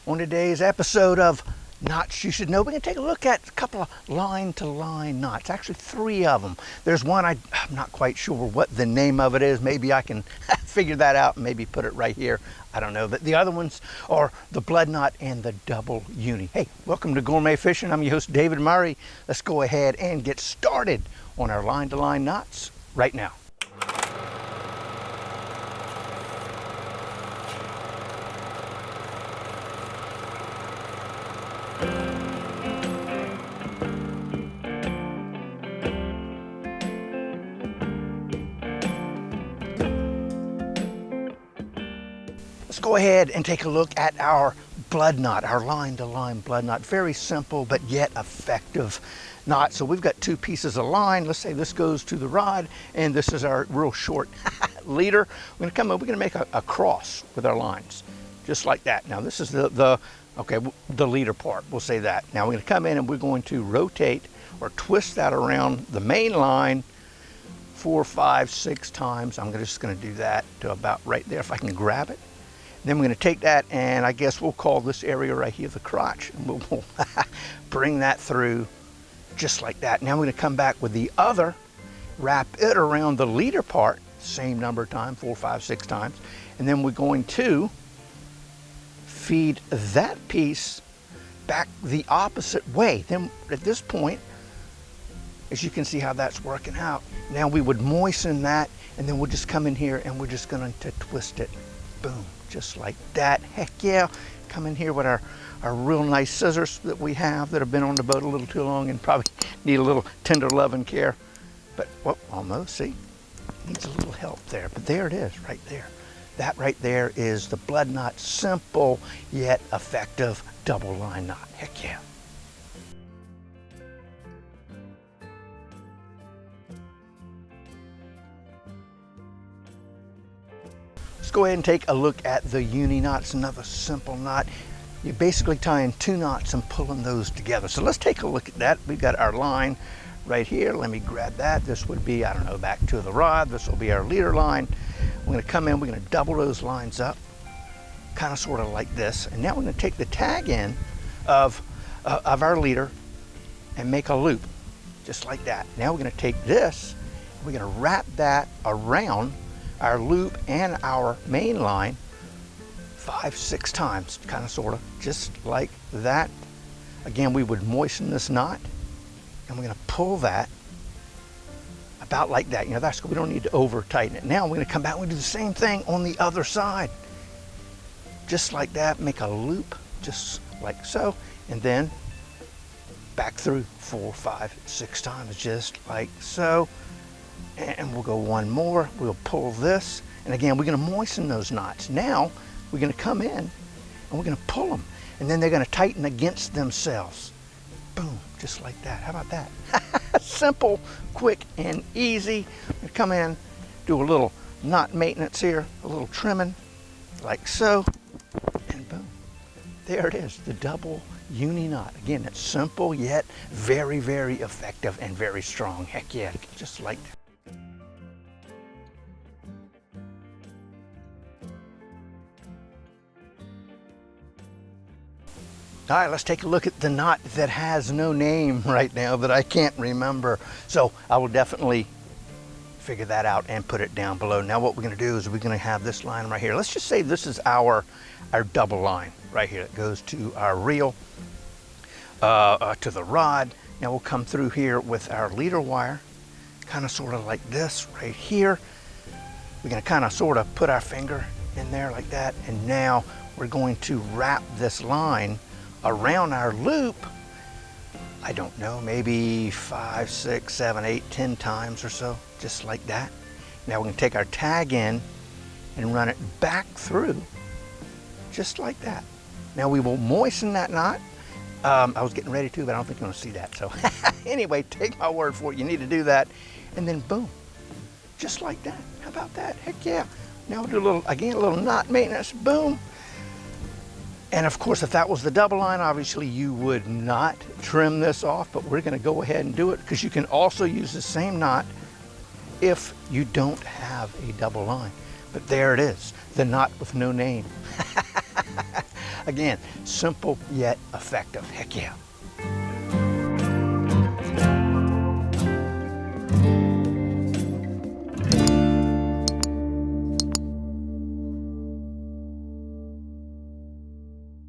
On today's episode of Knots You Should Know, we're going to take a look at a couple of line-to-line knots, actually 3 of them. There's one I'm not quite sure what the name of it is. Maybe I can figure that out and maybe put it right here. I don't know. But the other ones are the blood knot and the double uni. Hey, welcome to Gourmet Fishing. I'm your host, David Murray. Let's go ahead and get started on our line-to-line knots right now. Let's go ahead and take a look at our blood knot, our line-to-line blood knot. Very simple, but yet effective knot. So we've got 2 pieces of line. Let's say this goes to the rod, and this is our real short leader. We're gonna come in, we're gonna make a cross with our lines, just like that. Now this is the leader part, we'll say that. Now we're gonna come in and we're going to rotate or twist that around the main line 4, 5, 6 times. I'm just gonna do that to about right there if I can grab it. Then we're going to take that, and I guess we'll call this area right here the crotch, and we'll bring that through just like that. Now we're going to come back with the other, wrap it around the leader part, same number of times, 4, 5, 6 times, and then we're going to feed that piece back the opposite way. Then at this point, as you can see how that's working out, now we would moisten that, and then we'll just come in here and we're just going to twist it. Boom. Just like that. Heck yeah. Come in here with our real nice scissors that we have that have been on the boat a little too long and probably need a little tender love and care. But, well, almost, see? Needs a little help there. But there it is, right there. That right there is the blood knot. Simple yet effective double line knot. Heck yeah. Go ahead and take a look at the uni knot. It's another simple knot. You're basically tying 2 knots and pulling those together. So let's take a look at that. We've got our line right here. Let me grab that. This would be, I don't know, back to the rod. This will be our leader line. We're going to come in, we're going to double those lines up, kind of sort of like this. And now we're going to take the tag end of our leader and make a loop, just like that. Now we're going to take this, we're going to wrap that around our loop and our main line 5, 6 times, kind of sort of just like that. Again, we would moisten this knot and we're going to pull that about like that. You know, that's good. We don't need to over tighten it. Now we're going to come back and do the same thing on the other side, just like that. Make a loop just like so, and then back through 4, 5, 6 times, just like so. And we'll go one more, we'll pull this, and again we're going to moisten those knots. Now we're going to come in and we're going to pull them, and then they're going to tighten against themselves. Boom, just like that. How about that? Simple, quick, and easy. We come in, do a little knot maintenance here, a little trimming, like so, and boom. There it is, the double uni knot. Again, it's simple yet very, very effective and very strong. Heck yeah, just like that. All right, let's take a look at the knot that has no name right now that I can't remember. So I will definitely figure that out and put it down below. Now what we're going to do is we're going to have this line right here. Let's just say this is our double line right here that goes to our reel, to the rod. Now we'll come through here with our leader wire, kind of sort of like this right here. We're going to kind of sort of put our finger in there like that, and now we're going to wrap this line around our loop. I don't know, maybe 5, 6, 7, 8, 10 times or so, just like that. Now we're going to take our tag in and run it back through, just like that. Now we will moisten that knot. I was getting ready to, but I don't think you're going to see that. So anyway, take my word for it. You need to do that, and then boom, just like that. How about that? Heck yeah. Now we'll do a little knot maintenance. Boom. And of course, if that was the double line, obviously you would not trim this off, but we're going to go ahead and do it because you can also use the same knot if you don't have a double line. But there it is, the knot with no name. Again, simple yet effective. Heck yeah.